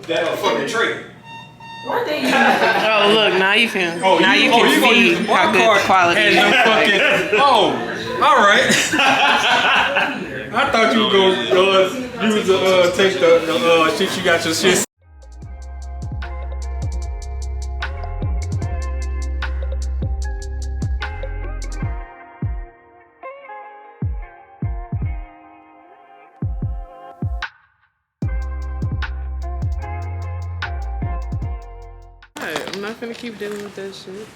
That fucking tray. Oh look, now you can. Oh, now you can gonna see use the how bar good card the quality and is. the fucking. Oh, all right. I thought you were gonna use the take the shit you got your shit. I'm not gonna keep dealing with that shit.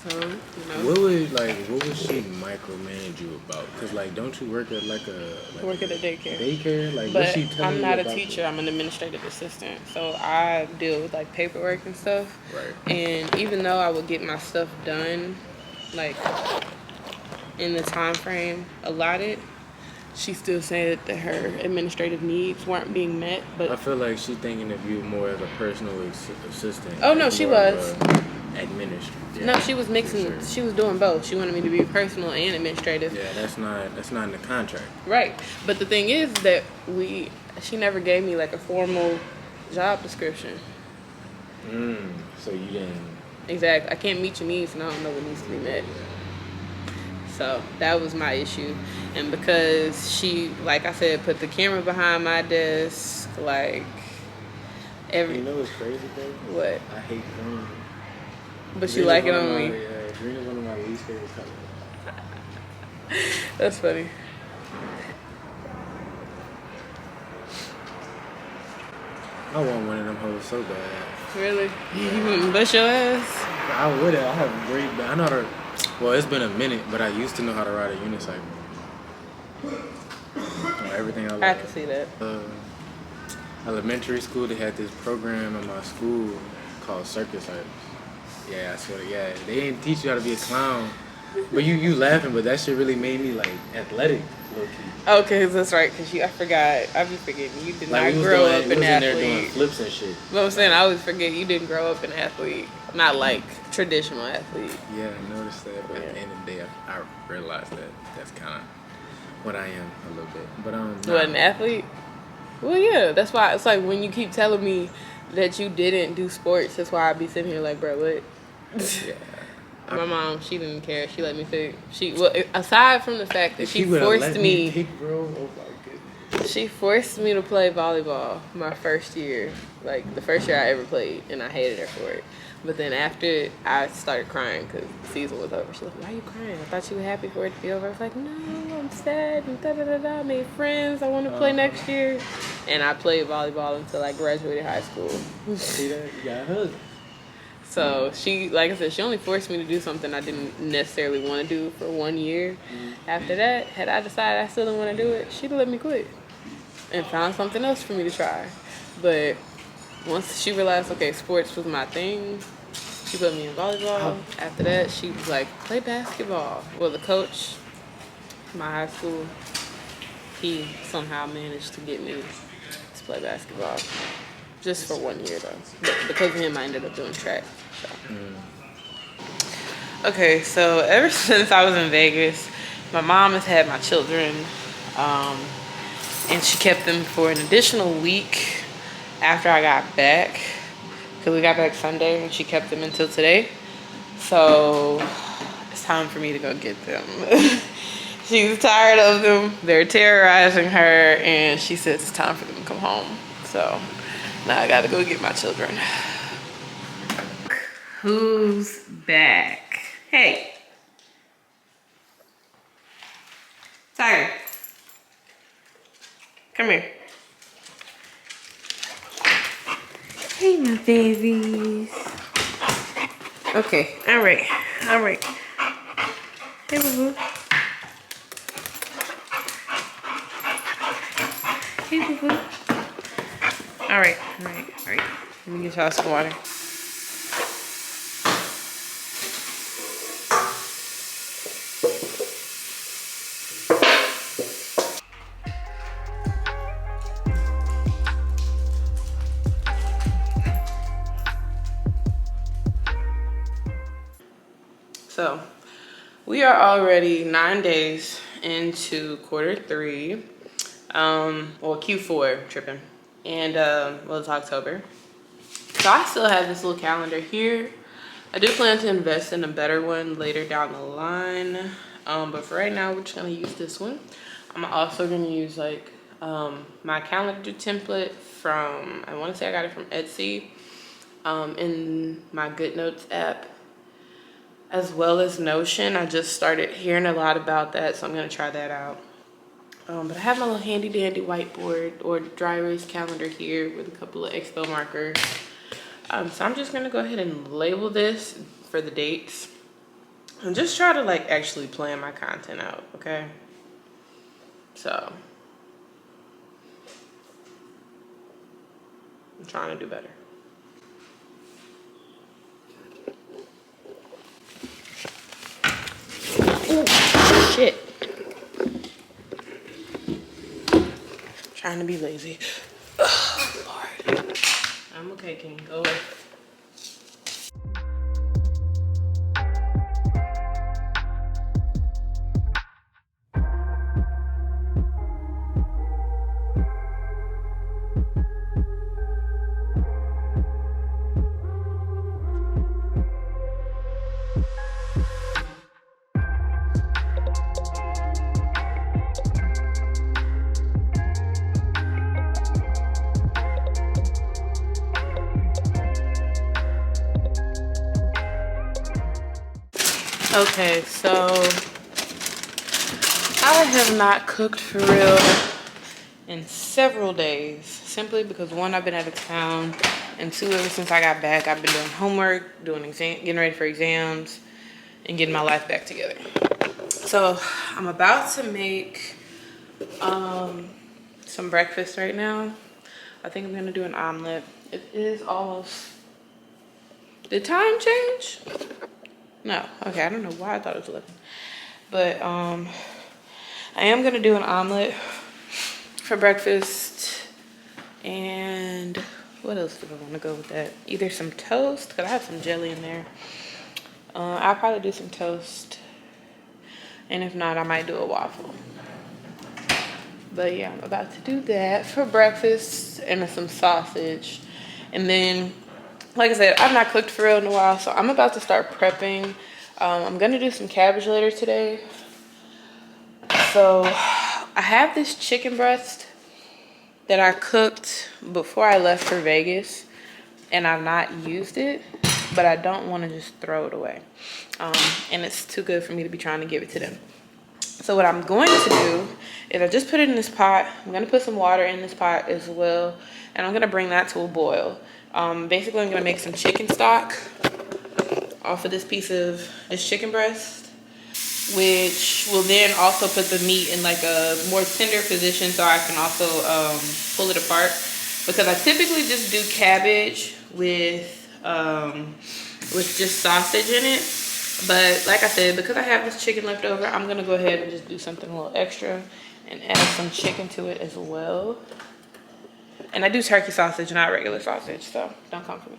So, you know. What would she micromanage you about? Cause like, don't you work at like a Work at a daycare. Daycare, like, But what's she telling I'm you not a about teacher. I'm an administrative assistant. So I deal with like paperwork and stuff. Right. And even though I would get my stuff done, like in the time frame allotted, she still said that her administrative needs weren't being met. But I feel like she's thinking of you more as a personal assistant. Oh, no, like she more of was. a administrative. Yeah, no, she was mixing. sure. She was doing both. She wanted me to be personal and administrative. Yeah, that's not in the contract. Right. But the thing is that she never gave me like a formal job description. So you didn't. Exactly. I can't meet your needs and I don't know what needs to be met. So that was my issue. And because she, like I said, put the camera behind my desk, like You know what's crazy, bro? What? I hate green. But you like it on me. Green is one of my least favorite colors. That's funny. I want one of them hoes so bad. Really? You wouldn't bust your ass? I would have. I have great. I know how to. Well, it's been a minute, but I used to know how to ride a unicycle. Everything I love. I can see that. Elementary school, they had this program in my school called Circus Arts. Yeah, I swear. Yeah, they didn't teach you how to be a clown, but you laughing, but that shit really made me like athletic, low key. Okay, that's right. Cause I forgot. I be forgetting. You did Like, not we was grow doing, up we an was in there athlete. doing flips and shit. But I'm saying I always forget you didn't grow up an athlete. Not like traditional athlete. Yeah, I noticed that, but at the end of the day, I realized that that's kind of what I am a little bit. But What, an athlete? Well, yeah. That's why it's like when you keep telling me that you didn't do sports, that's why I be sitting here like, bro, what? Yeah. My mom, she didn't care. She let me pick. Aside from the fact that she forced me. Pick, bro. Oh my goodness. She forced me to play volleyball my first year, like the first year I ever played, and I hated her for it. But then after, I started crying because the season was over. She was like, why are you crying? I thought you were happy for it to be over. I was like, no, I'm sad, and da-da-da-da. I made friends. I want to play next year. And I played volleyball until I graduated high school. See that? You got a husband. So she, like I said, she only forced me to do something I didn't necessarily want to do for 1 year. After that, had I decided I still didn't want to do it, she'd have let me quit and found something else for me to try. But once she realized, okay, sports was my thing, she put me in volleyball. After that, she was like, play basketball. Well, the coach, my high school, he somehow managed to get me to play basketball. Just for 1 year, though. But because of him, I ended up doing track. So. Okay, so ever since I was in Vegas, my mom has had my children, and she kept them for an additional week after I got back, because we got back Sunday, and she kept them until today. So it's time for me to go get them. She's tired of them. They're terrorizing her, and she says it's time for them to come home. So now I gotta go get my children. Who's back? Hey. Tiger. Come here. Hey, my babies. Okay, all right, all right. Hey, boo-boo. Hey, boo-boo. All right, all right, all right. Let me get y'all some water. So, we are already 9 days into Q3. Well, Q4, tripping. And, well, it's October. So I still have this little calendar here. I do plan to invest in a better one later down the line. But for right now, we're just gonna use this one. I'm also gonna use like my calendar template from, I wanna say I got it from Etsy, in my GoodNotes app, as well as Notion. I just started hearing a lot about that, so I'm gonna try that out. But I have my little handy dandy whiteboard or dry erase calendar here with a couple of expo markers. So I'm just gonna go ahead and label this for the dates and just try to like actually plan my content out, okay? So I'm trying to do better. Ooh, shit. Trying to be lazy. Oh, Lord. I'm okay, King. Go away. Okay, so I have not cooked for real in several days, simply because one, I've been out of town, and two, ever since I got back, I've been doing homework, getting ready for exams, and getting my life back together. So I'm about to make some breakfast right now. I think I'm gonna do an omelet. It is almost, did time change? No, okay, I don't know why I thought it was 11. But I am gonna do an omelet for breakfast. And what else do I wanna go with that? Either some toast, cause I have some jelly in there. I'll probably do some toast. And if not, I might do a waffle. But yeah, I'm about to do that for breakfast and some sausage. And then, like I said, I've not cooked for real in a while, so I'm about to start prepping. I'm gonna do some cabbage later today. So I have this chicken breast that I cooked before I left for Vegas, and I've not used it, but I don't want to just throw it away. And it's too good for me to be trying to give it to them. So what I'm going to do is I just put it in this pot. I'm gonna put some water in this pot as well, and I'm gonna bring that to a boil. Basically, I'm gonna make some chicken stock off of this piece of this chicken breast, which will then also put the meat in like a more tender position, so I can also pull it apart. Because I typically just do cabbage with just sausage in it. But like I said, because I have this chicken left over, I'm gonna go ahead and just do something a little extra and add some chicken to it as well. And I do turkey sausage, not regular sausage, so don't come for me.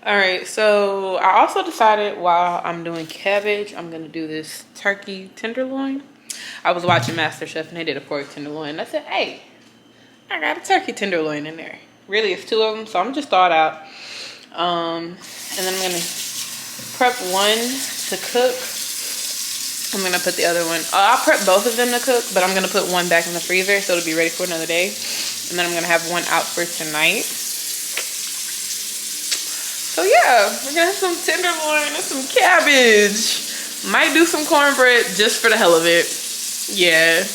All right, so I also decided while I'm doing cabbage, I'm gonna do this turkey tenderloin. I was watching MasterChef and they did a pork tenderloin. I said, hey, I got a turkey tenderloin in there. Really, it's two of them, so I'm just thaw it out. And then I'm gonna prep one to cook. I'm gonna put the other one, I'll prep both of them to cook, but I'm gonna put one back in the freezer so it'll be ready for another day. And then I'm gonna have one out for tonight. So yeah, we're gonna have some tenderloin and some cabbage. Might do some cornbread just for the hell of it. Yeah.